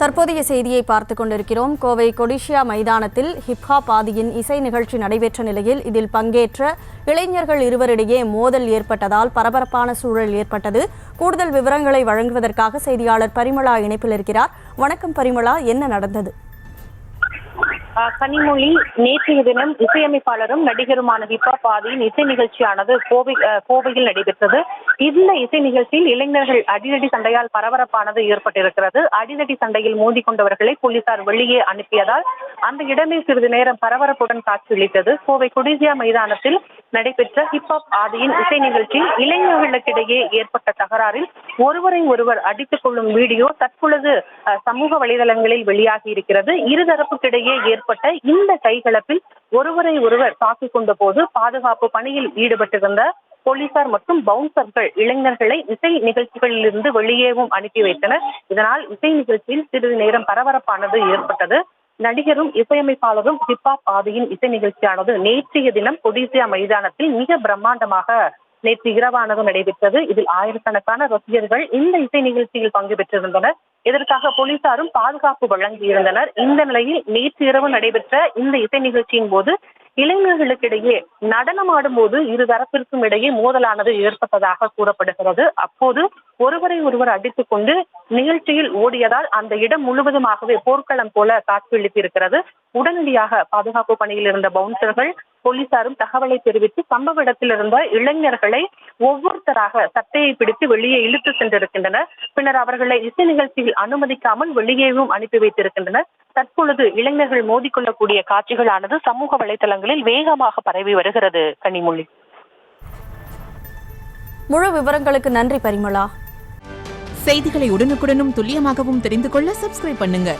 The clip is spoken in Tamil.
தற்போதைய செய்தியை பார்த்துக் கொண்டிருக்கிறோம். கோவை கொடிஷியா மைதானத்தில் ஹிப்ஹாப் ஆதியின் இசை நிகழ்ச்சி நடைபெற்ற நிலையில் இதில் பங்கேற்ற இளைஞர்கள் இருவரிடையே மோதல் ஏற்பட்டதால் பரபரப்பான சூழல் ஏற்பட்டது. கூடுதல் விவரங்களை வழங்குவதற்காக செய்தியாளர் பரிமளா இணைப்பில் இருக்கிறார். வணக்கம் பரிமளா, என்ன நடந்தது? கனிமொழி, நேற்றைய தினம் இசையமைப்பாளரும் நடிகருமான ஹிப்ஹாப் ஆதியின் இசை நிகழ்ச்சியானது கோவையில் நடைபெற்றது. இந்த இசை நிகழ்ச்சியில் இளைஞர்கள் அடிதடி சண்டையால் பரபரப்பானது ஏற்பட்டிருக்கிறது. அடிதடி சண்டையில் மோதிக்கொண்டவர்களை போலீசார் வெளியே அனுப்பியதால் அந்த இடமே சிறிது நேரம் பரபரப்புடன் காட்சியளித்தது. கோவை கொடிசியா மைதானத்தில் நடைபெற்ற ஹிப்ஹாப் ஆதியின் இசை நிகழ்ச்சியில் இளைஞர்களுக்கிடையே ஏற்பட்ட தகராறில் ஒருவரை ஒருவர் அடித்துக் கொள்ளும் வீடியோ தற்பொழுது சமூக வலைதளங்களில் வெளியாகி இருக்கிறது. இருதரப்புக்கிடையே ஏற்பட்ட இந்த கைகலப்பில் ஒருவரை ஒருவர் தாக்கிக் கொண்ட போது பாதுகாப்பு பணியில் ஈடுபட்டிருந்த போலீசார் மற்றும் பவுன்சர்கள் இளைஞர்களை இசை நிகழ்ச்சிகளில் இருந்து வெளியேவும் அனுப்பி வைத்தனர். இதனால் இசை நிகழ்ச்சியில் சிறிது நேரம் பரபரப்பானது ஏற்பட்டது. நடிகரும் இசையமைப்பாளரும் ஹிப்ஹாப் ஆதியின் இசை நிகழ்ச்சியானது நேற்றைய தினம் கொடிசியா மைதானத்தில் மிக பிரம்மாண்டமாக நேற்று இரவானது நடைபெற்றது. இதில் ஆயிரக்கணக்கான ரசிகர்கள் இந்த இசை நிகழ்ச்சியில் பங்கு பெற்றிருந்தனர். இதற்காக போலீசாரும் பாதுகாப்பு வழங்கியிருந்தனர். இந்த நிலையில் நேற்று இரவு நடைபெற்ற இந்த இசை நிகழ்ச்சியின் போது இளைஞர்களுக்கிடையே நடனமாடும் போது இரு தரப்பிற்கும் இடையே மோதலானது ஏற்பட்டதாக கூறப்படுகிறது. அப்போது ஒருவரை ஒருவர் அடித்துக் கொண்டு நிகழ்ச்சியில் ஓடியதால் அந்த இடம் முழுவதுமாகவே போர்க்களம் போல காட்சியளித்திருக்கிறது. உடனடியாக பாதுகாப்பு பணியில் இருந்த பவுன்சர்கள் போலீசாரும் தகவலை தெரிவித்து சம்பவ இடத்தில் இருந்த இளைஞர்களை ஒவ்வொருத்தராக சட்டையை பிடித்து வெளியே இழுத்து சென்றிருக்கின்றனர். பின்னர் அவர்களை இசை நிகழ்ச்சியில் அனுமதிக்காமல் வெளியேவும் அனுப்பி வைத்திருக்கின்றனர். தற்பொழுது இளைஞர்கள் மோதிக்கொள்ளக்கூடிய காட்சிகளானது சமூக வலைதளங்களில் வேகமாக பரவி வருகிறது. கனிமொழி, முழு விவரங்களுக்கு நன்றி பரிமளா. செய்திகளை உடனுக்குடனும் துல்லியமாகவும் தெரிந்து கொள்ள சப்ஸ்கிரைப் பண்ணுங்க.